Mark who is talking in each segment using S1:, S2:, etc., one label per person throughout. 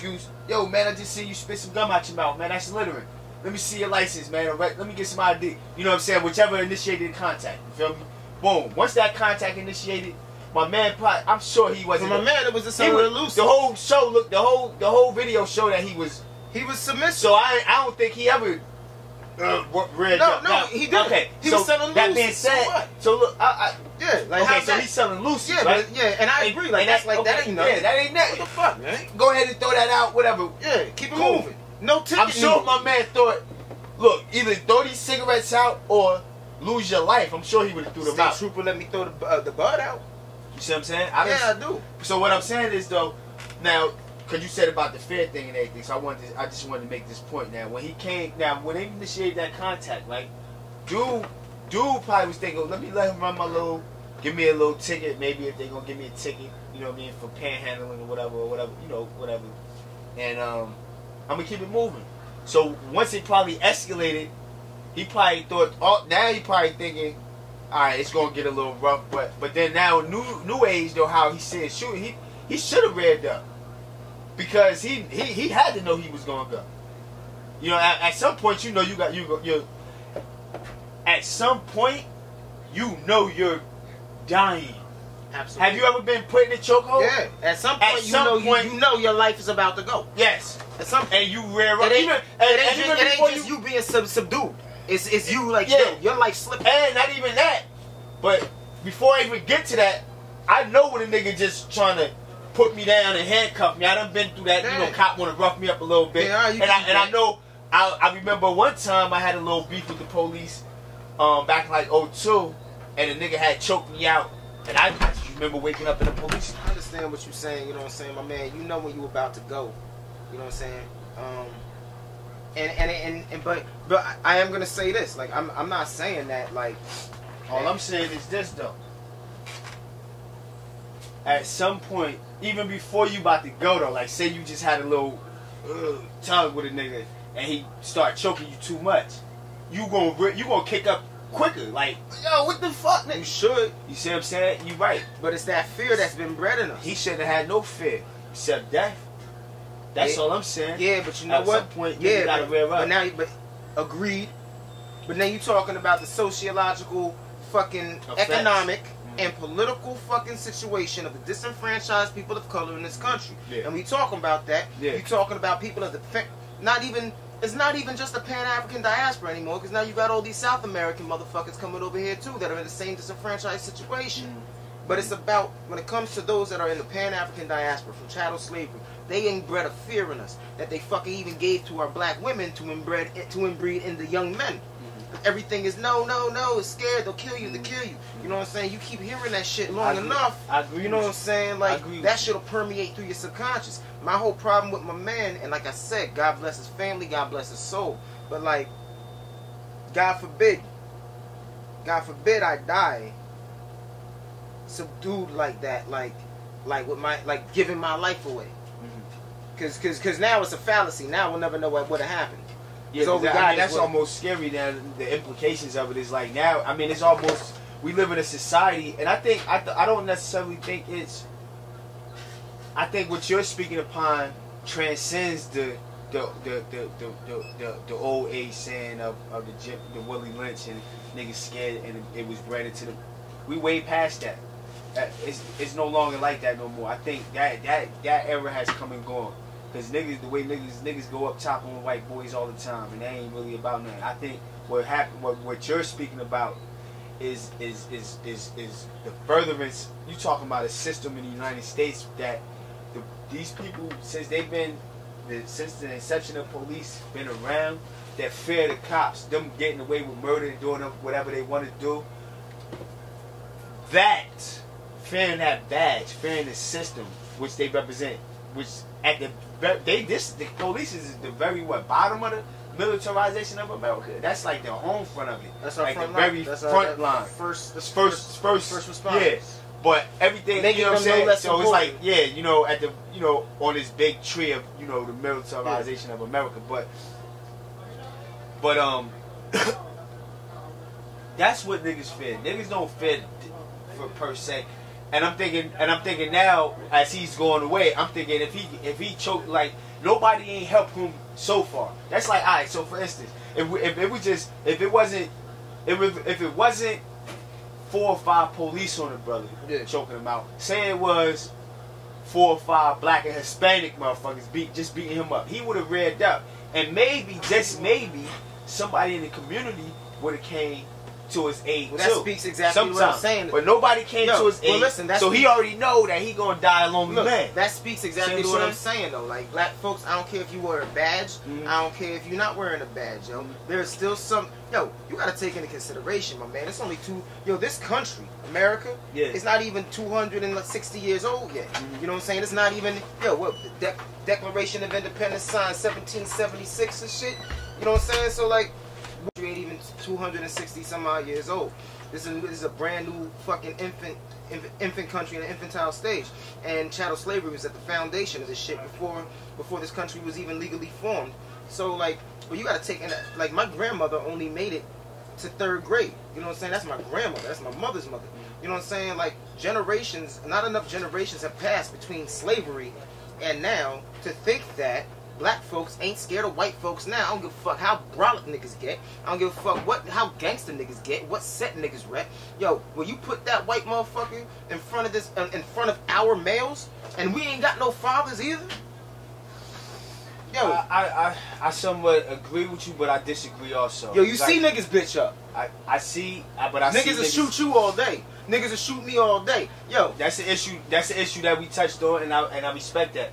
S1: excuse. Yo, man, I just see you spit some gum out your mouth, man. That's littering. Let me see your license, man. All right, let me get some ID. You know what I'm saying? Whichever initiated the contact. You feel me? Boom. Once that contact initiated, my man probably, I'm sure he wasn't.
S2: For my man, it was the same with Lucy.
S1: The whole show, look, the whole video showed that he was
S2: submissive.
S1: So I don't think he ever read
S2: No,
S1: up. Now,
S2: he didn't.
S1: Okay,
S2: he
S1: so
S2: was selling Lucy.
S1: That being said, so look,
S2: yeah, like
S1: okay, so he's selling Lucy,
S2: yeah,
S1: right?
S2: But, yeah, and I agree. Like that's like that ain't nothing.
S1: Yeah, that ain't nothing.
S2: What the fuck, man?
S1: Go ahead and throw that out, whatever.
S2: Yeah, keep it
S1: Cool.
S2: moving. No ticket.
S1: I'm sure my man thought, look, either throw these cigarettes out or lose your life. I'm sure he would have threw them out.
S2: State trooper let me throw the bud out.
S1: You see what I'm saying?
S2: I do.
S1: So what I'm saying is though, now, because you said about the fear thing and everything, so I just wanted to make this point. Now, when they initiated that contact, like, dude probably was thinking, let him run give me a little ticket, maybe if they're gonna give me a ticket, you know what I mean, for panhandling or whatever, you know, whatever. And I'm gonna keep it moving. So once it probably escalated, he probably thought, now he probably thinking, all right, it's gonna get a little rough, but then now new age though, how he said shoot, he should have read up because he had to know he was gonna go. You know, at some point you know you're at some point you know you're dying.
S2: Absolutely.
S1: Have you ever been put in a chokehold?
S2: Yeah. At some point, you know your life is about to go.
S1: Yes.
S2: At some point,
S1: and you rear up.
S2: It ain't just you being subdued. It's you like yo, your life slipping.
S1: And not even that. But before I even get to that, I know when a nigga just trying to put me down and handcuff me. I done been through that.
S2: Damn.
S1: You know, cop want to rough me up a little bit.
S2: Yeah,
S1: I know. I remember one time I had a little beef with the police, back in like '02, and a nigga had choked me out, and I just remember waking up in the police.
S2: I understand what you're saying. You know what I'm saying, my man. You know when you about to go. You know what I'm saying. But I am gonna say this. Like I'm not saying that like.
S1: All I'm saying is this though. At some point, even before you about to go though, like say you just had a little tug with a nigga and he start choking you too much, you gonna kick up quicker. Like, yo, what the fuck, nigga?
S2: You should.
S1: You see what I'm saying? You right.
S2: But it's that fear that's been bred in us.
S1: He shouldn't have had no fear except death. That's all I'm saying.
S2: Yeah, but you know
S1: at
S2: what?
S1: Some point, you gotta rear up.
S2: But agreed. But now you talking about the sociological, fucking
S1: effects.
S2: Economic and political fucking situation of the disenfranchised people of color in this country.
S1: Yeah.
S2: And we talking about that.
S1: Yeah.
S2: You talking about people of the it's not even just a Pan-African diaspora anymore, because now you got all these South American motherfuckers coming over here too that are in the same disenfranchised situation. But it's about, when it comes to those that are in the Pan-African diaspora from chattel slavery, they inbred a fear in us that they fucking even gave to our black women to inbreed in the young men. Everything is no, it's scared, they'll kill you, You know what I'm saying? You keep hearing that shit long enough.
S1: I agree.
S2: You know what I'm saying? Like, that shit'll permeate through your subconscious. My whole problem with my man, and like I said, God bless his family, God bless his soul. But like, God forbid I die subdued like that, like with my, like giving my life away. Cause now it's a fallacy. Now we'll never know what would have happened.
S1: Yeah, that's almost scary. Now the implications of it is like now. I mean, it's almost, we live in a society, and I think I don't necessarily think it's. I think what you're speaking upon transcends the old age saying of the Willie Lynch and niggas scared and it was bred into them. We way past that. It's no longer like that no more. I think that era has come and gone. Because niggas, the way niggas go up top on white boys all the time, and they ain't really about nothing. I think what you're speaking about is the furtherance. You talking about a system in the United States that these people, since the inception of police been around, that fear the cops, them getting away with murder and doing whatever they want to do. That fearing that badge, fearing the system which they represent, which at the police is the very bottom of the militarization of America. That's like the home front of it. That's like the very front line. First response. Yeah. But everything, you know what I'm saying? So it's like, yeah, you know, at the, you know, on this big tree of, you know, the militarization of America. But that's what niggas fear. Niggas don't fear for per se And I'm thinking now, as he's going away, I'm thinking if he choked, like nobody ain't helped him so far. That's like, all right. So for instance, if it wasn't 4 or 5 police on the brother choking him out, say it was 4 or 5 black and Hispanic motherfuckers beating him up, he would have reared up, and maybe, just maybe, somebody in the community would have came to his aid too.
S2: That speaks exactly what I'm saying.
S1: But nobody came to his aid,
S2: listen,
S1: so he already know that he gonna die a lonely man.
S2: That speaks exactly what I'm saying though. Like, black folks, I don't care if you wear a badge, I don't care if you're not wearing a badge, yo. There's still some, yo, you gotta take into consideration, my man. It's only this country, America, it's not even 260 years old yet. You know what I'm saying? It's not even, what, the Declaration of Independence signed 1776 and shit. You know what I'm saying? So like, you ain't even 260 some odd years old. This is a brand new fucking infant country in the infantile stage, and chattel slavery was at the foundation of this shit before this country was even legally formed. So like, well, you got to take in that. Like, my grandmother only made it to 3rd grade. You know what I'm saying? That's my grandmother. That's my mother's mother. You know what I'm saying? Like, generations, not enough generations have passed between slavery and now to think that black folks ain't scared of white folks now. I don't give a fuck how brolic niggas get. I don't give a fuck how gangster niggas get, what set niggas rep. Yo, when you put that white motherfucker in front of our males, and we ain't got no fathers either. Yo,
S1: I somewhat agree with you, but I disagree also.
S2: Yo, you see niggas bitch up.
S1: I see, but I see
S2: niggas will shoot you all day. Niggas will shoot me all day. Yo,
S1: that's the issue. That's the issue that we touched on, and I respect that.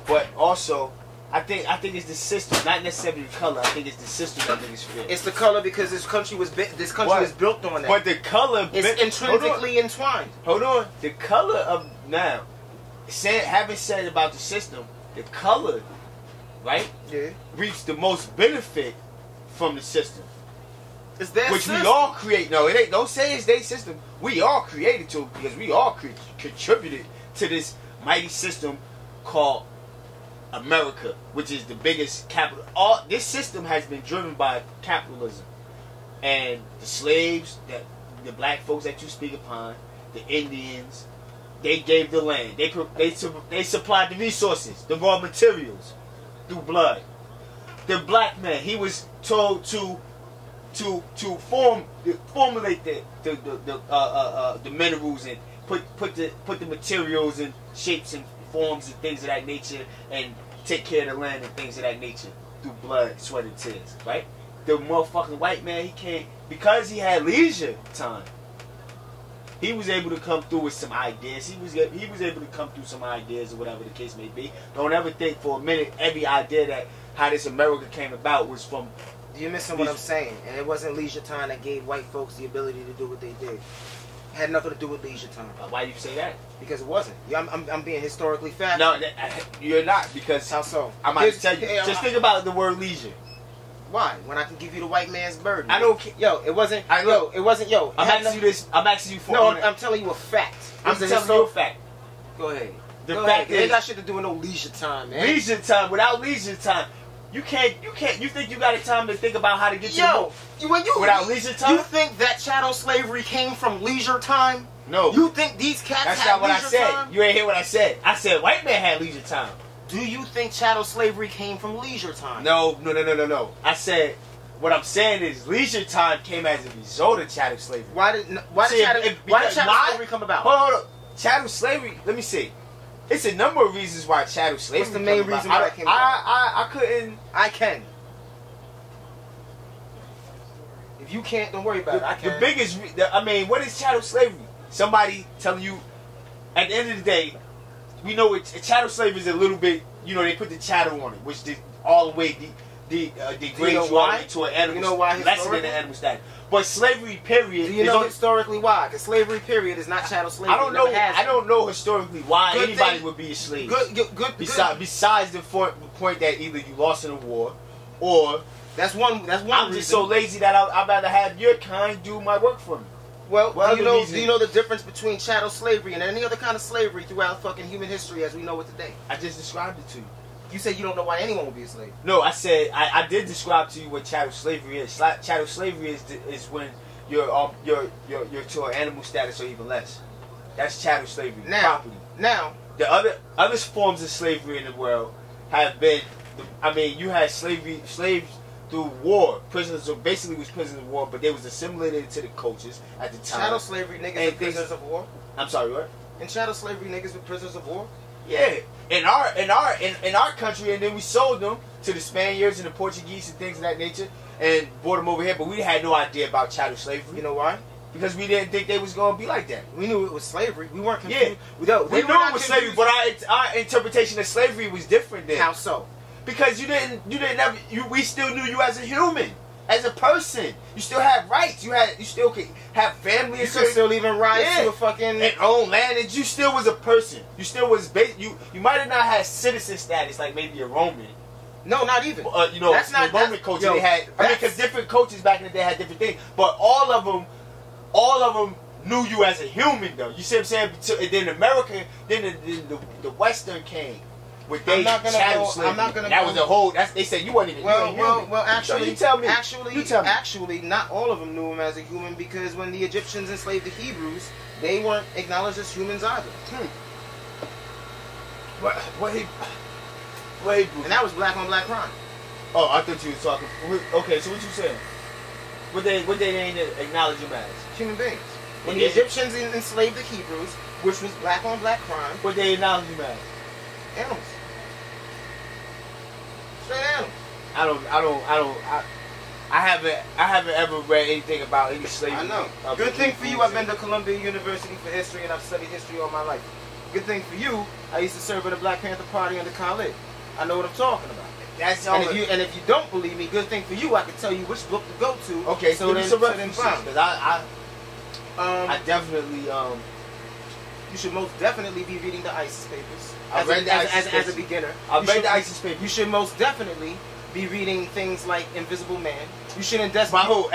S1: But also, I think it's the system, not necessarily the color. I think it's the system that niggas fear.
S2: It's the color because this country was built on that.
S1: But the color
S2: is intrinsically entwined.
S1: Hold on, the color of now. Having said about the system, the color, right?
S2: Yeah.
S1: Reaps the most benefit from the system.
S2: It's their
S1: which
S2: system.
S1: We all create. No, it ain't. Don't say it's their system. We all created to, because we all contributed to this mighty system called America, which is the biggest capital. This system has been driven by capitalism, and the slaves, the black folks that you speak upon, the Indians, they gave the land. They supplied the resources, the raw materials, through blood. The black man, he was told to formulate the minerals and put the materials in shapes and forms and things of that nature, and take care of the land and things of that nature through blood, sweat, and tears, right? The motherfucking white man, he can't, because he had leisure time, he was able to come through with some ideas. He was able to come through some ideas or whatever the case may be. Don't ever think for a minute every idea that how this America came about was from.
S2: You're missing what I'm saying, and it wasn't leisure time that gave white folks the ability to do what they did. It had nothing to do with leisure time.
S1: Why do you say that?
S2: Because it wasn't. I'm being historically factual.
S1: No, you're not, because
S2: how so?
S1: I'm about to tell you. Just think about the word leisure.
S2: Why? When I can give you the white man's burden.
S1: I don't care.
S2: Yo, it wasn't. It wasn't. Yo,
S1: I'm asking you this. I'm asking you for.
S2: No, I'm telling you a fact.
S1: I'm telling you a fact.
S2: Go ahead.
S1: The fact is,
S2: it ain't got shit to do with no leisure time, man.
S1: Leisure time. Without leisure time, you can't. You think you got a time to think about how to get to the boat? Without leisure time,
S2: you think that chattel slavery came from leisure time?
S1: No.
S2: You think these cats
S1: That's
S2: had
S1: not what I
S2: leisure
S1: said.
S2: time?
S1: You ain't hear what I said. I said white man had leisure time.
S2: Do you think chattel slavery came from leisure time?
S1: No. I said, what I'm saying is leisure time came as a result of chattel slavery.
S2: Why did chattel slavery come about?
S1: Hold on. Chattel slavery, let me see. It's a number of reasons why chattel slavery
S2: What's the main reason why that came about?
S1: I couldn't.
S2: I can. If you can't, don't worry about it. I can.
S1: The biggest, what is chattel slavery? Somebody telling you, at the end of the day, we know chattel slavery is a little bit, they put the chattel on it, which all the way degrades you to an animal, less than an animal status. But slavery period.
S2: Do you know historically why? Because slavery period is not chattel slavery.
S1: I don't know historically why anybody would be a slave. Besides the point that either you lost in a war, or
S2: that's one.
S1: I'm just so lazy that I'd rather have your kind do my work for me.
S2: Well, do you know the difference between chattel slavery and any other kind of slavery throughout fucking human history as we know it today?
S1: I just described it to you.
S2: You said you don't know why anyone would be a slave.
S1: No, I said I did describe to you what chattel slavery is. Chattel slavery is when you're to an animal status or even less. That's chattel slavery.
S2: Now,
S1: Property.
S2: now,
S1: The other forms of slavery in the world have been, I mean, you had slaves through war. Prisoners, basically was prisoners of war, but they was assimilated into the cultures at the time.
S2: chattel slavery niggas were prisoners of war.
S1: I'm sorry, what?
S2: And chattel slavery niggas were prisoners of war.
S1: Yeah, in our country, and then we sold them to the Spaniards and the Portuguese and things of that nature, and brought them over here. But we had no idea about chattel slavery.
S2: You know why?
S1: Because we didn't think they was gonna be like that.
S2: We knew it was slavery. We weren't confused.
S1: Yeah, we knew it was slavery, but our interpretation of slavery was different then.
S2: How so?
S1: Because we still knew you as a human, as a person. You still had rights. You still could have family.
S2: You could still even rise to a fucking
S1: and own land. And you still was a person. You still was you might have not had citizen status like maybe a Roman.
S2: No, not even.
S1: You know,
S2: that's not
S1: the Roman culture. They had. I mean, because different cultures back in the day had different things, but all of them knew you as a human, though. You see what I'm saying? And then America, then the Western came with they chattel slavery.
S2: I'm not gonna.
S1: That was a whole. They said you weren't even.
S2: Well. Actually,
S1: so you tell me.
S2: Actually, not all of them knew him as a human, because when the Egyptians enslaved the Hebrews, they weren't acknowledged as humans either.
S1: What Hebrews?
S2: And that was black on black crime.
S1: Oh, I thought you were talking. Okay, so what you saying? What they didn't acknowledge him as?
S2: Human beings. When the Egyptians enslaved the Hebrews, which was black on black crime.
S1: What they acknowledge him as?
S2: Animals. Straight animals.
S1: I haven't ever read anything about any slavery.
S2: I know. Good thing for you, I've been to Columbia University for history, and I've studied history all my life. Good thing for you, I used to serve at a Black Panther party under Khalid. I know what I'm talking about.
S1: That's all.
S2: And if you don't believe me, good thing for you, I can tell you which book to go to.
S1: Okay,
S2: so then
S1: because I definitely
S2: you should most definitely be reading the ISIS papers. As a beginner.
S1: I've read the ISIS papers.
S2: You should most definitely be reading things like Invisible Man. You shouldn't
S1: My whole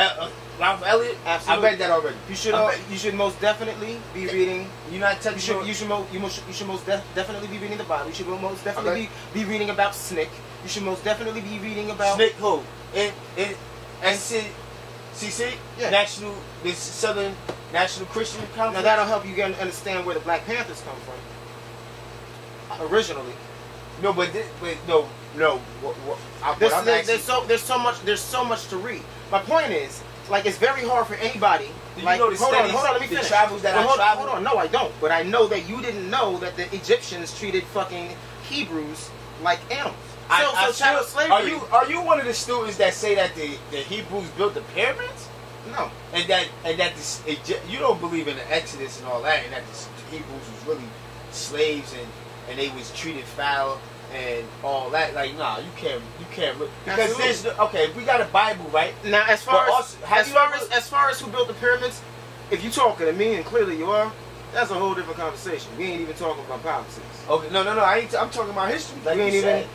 S1: Ralph Elliott.
S2: Absolutely.
S1: I read that already.
S2: You should most definitely be reading.
S1: You're not touching.
S2: You should most definitely be reading the Bible. You should most definitely be reading about SNCC. You should most definitely be reading about
S1: SNCC. Who? NCCC?
S2: Yeah.
S1: This Southern National Christian Conference.
S2: Now that'll help you understand where the Black Panthers come from. Originally.
S1: No, but no.
S2: There's so much to read. My point is, like, it's very hard for anybody. Like, hold on, let me finish.
S1: Travels that I traveled.
S2: Hold on, no, I don't. But I know that you didn't know that the Egyptians treated fucking Hebrews like animals. So chattel slavery.
S1: Are you one of the students that say that the Hebrews built the pyramids?
S2: No.
S1: And that you don't believe in the Exodus and all that, and that the Hebrews was really slaves and they was treated foul and all that. Like, nah, you can't because there's we got a Bible, right?
S2: Now, as far as who built the pyramids, if you talking to me, and clearly you are, that's a whole different conversation. We ain't even talking about politics.
S1: Okay, no. I'm talking about history. Like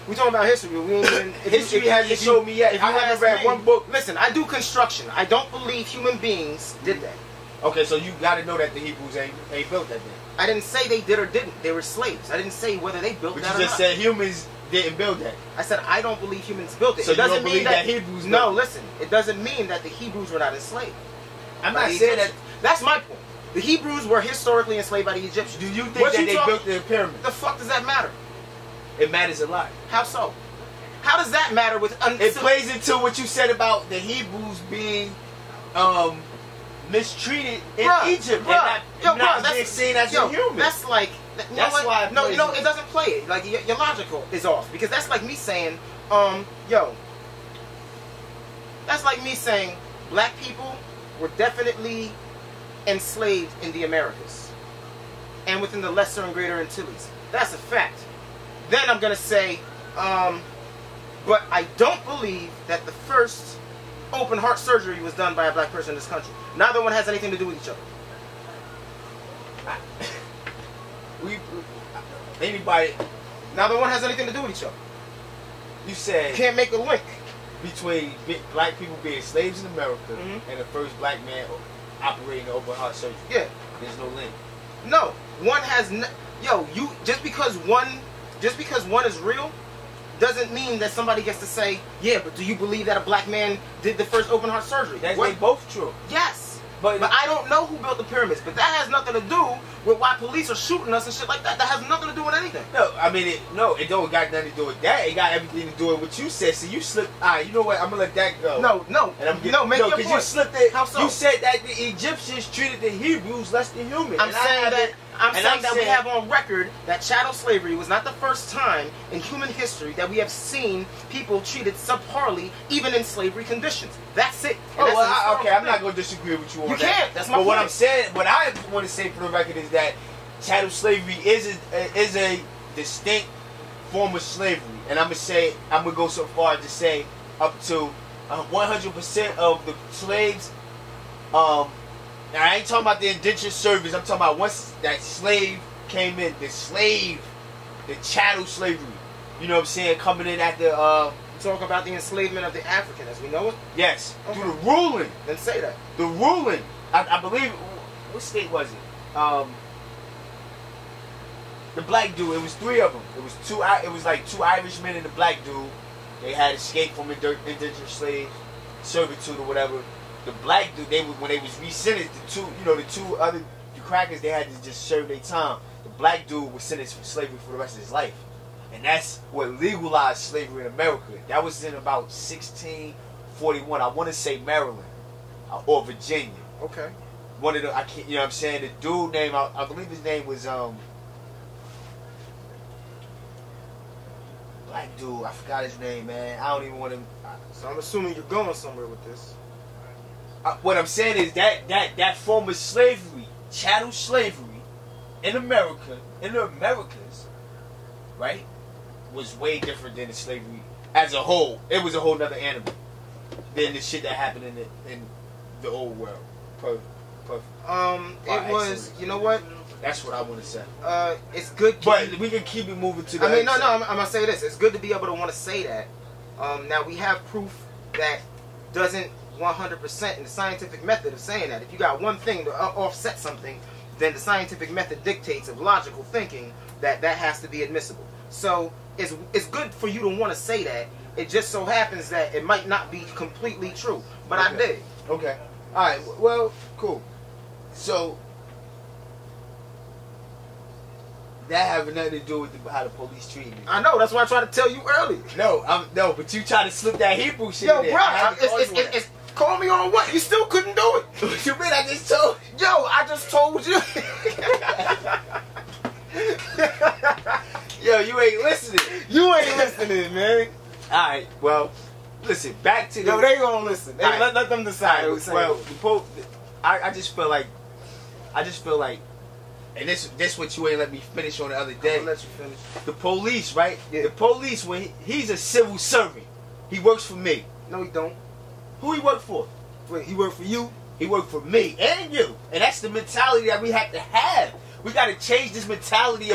S2: we talking about history, but we ain't even.
S1: History hasn't showed me yet. If I haven't read one book.
S2: Listen, I do construction. I don't believe human beings did that.
S1: Okay, so you got to know that the Hebrews ain't built that thing.
S2: I didn't say they did or didn't. They were slaves. I didn't say whether they built that or not.
S1: But you just said humans didn't build that.
S2: I said I don't believe humans built it.
S1: So
S2: it doesn't
S1: you don't believe that Hebrews built it?
S2: No, listen. It doesn't mean that the Hebrews were not enslaved.
S1: I'm not saying that.
S2: That's my point. The Hebrews were historically enslaved by the Egyptians.
S1: Do you think that they built the pyramid?
S2: The fuck does that matter?
S1: It matters a lot.
S2: How so? How does that matter with...
S1: It plays into what you said about the Hebrews being mistreated in Egypt. And not being seen as a human.
S2: That's like...
S1: That's why...
S2: No, it doesn't play it. Like, your logical is off. Because that's like me saying, that's like me saying black people were definitely enslaved in the Americas and within the Lesser and Greater Antilles. That's a fact. Then I'm going to say, but I don't believe that the first open heart surgery was done by a black person in this country. Neither one has anything to do with each other. Neither one has anything to do with each other.
S1: You said...
S2: You can't make a link
S1: between black people being slaves in America and the first black man operating the open heart surgery.
S2: Yeah.
S1: There's no link.
S2: No. One has just because one is real doesn't mean that somebody gets to say, yeah, but do you believe that a black man did the first open heart surgery?
S1: That's both true.
S2: Yes. But I don't know who built the pyramids. But that has nothing to do with why police are shooting us and shit like that. That has nothing to do with anything.
S1: No, I mean, it don't got nothing to do with that. It got everything to do with what you said. So you slipped. You know what? I'm gonna let that go.
S2: No.
S1: And
S2: Make your point.
S1: You slipped it.
S2: How so?
S1: You said that the Egyptians treated the Hebrews less than human.
S2: I'm saying that we have on record that chattel slavery was not the first time in human history that we have seen people treated subparly, even in slavery conditions. That's it.
S1: Okay, I'm not going to disagree with you on that.
S2: You can't. That's my point.
S1: But what I'm saying, what I want to say for the record is that chattel slavery is a distinct form of slavery. And I'm going to go so far as to say up to 100% of the slaves, now, I ain't talking about the indentured service. I'm talking about once that slave came in, the chattel slavery. You know what I'm saying? Coming in at the
S2: talk about the enslavement of the African as we know it?
S1: Yes.
S2: Okay.
S1: Through the ruling.
S2: Then say that.
S1: The ruling. I believe, what state was it? The black dude. It was 3 of them. It was like 2 Irishmen and the black dude. They had escaped from indentured slave servitude or whatever. The black dude, when they was resentenced, the 2 other crackers, they had to just serve their time. The black dude was sentenced for slavery for the rest of his life. And that's what legalized slavery in America. That was in about 1641. I want to say Maryland or Virginia.
S2: Okay.
S1: One of the, I can't, you know what I'm saying? The dude name, I believe his name was black dude. I forgot his name, man. I don't even want to.
S2: So I'm assuming you're going somewhere with this.
S1: What I'm saying is that form of slavery, chattel slavery, in America, in the Americas, right, was way different than the slavery as a whole. It was a whole nother animal than the shit that happened in the old world.
S2: It was, you know what?
S1: That's what I want to say.
S2: It's good.
S1: But we can keep it moving to that.
S2: I mean, no, I'm gonna say this. It's good to be able to want to say that. Now we have proof that doesn't 100% in the scientific method of saying that. If you got one thing to offset something, then the scientific method dictates of logical thinking that has to be admissible. So it's good for you to want to say that. It just so happens that it might not be completely true. But
S1: okay.
S2: I did.
S1: Okay. All right. Well, cool. So that having nothing to do with how the police treat me.
S2: I know. That's why I tried to tell you earlier.
S1: No, but you tried to slip that Hebrew shit in there.
S2: Yo, bro, call me on what? You still couldn't do it.
S1: What you mean? I just told you.
S2: Yo, I just told you.
S1: Yo, you ain't listening.
S2: You ain't listening, man.
S1: Alright, well, listen, back to the...
S2: Yo, they gonna listen. Let them decide.
S1: Well, I just feel like... And this what you ain't let me finish on the other day.
S2: I'll let you finish.
S1: The police, right?
S2: Yeah.
S1: The police, when he's a civil servant. He works for me.
S2: No, he don't.
S1: Who he work for?
S2: Wait, he work for you?
S1: He worked for me and you. And that's the mentality that we have to have. We got to change this mentality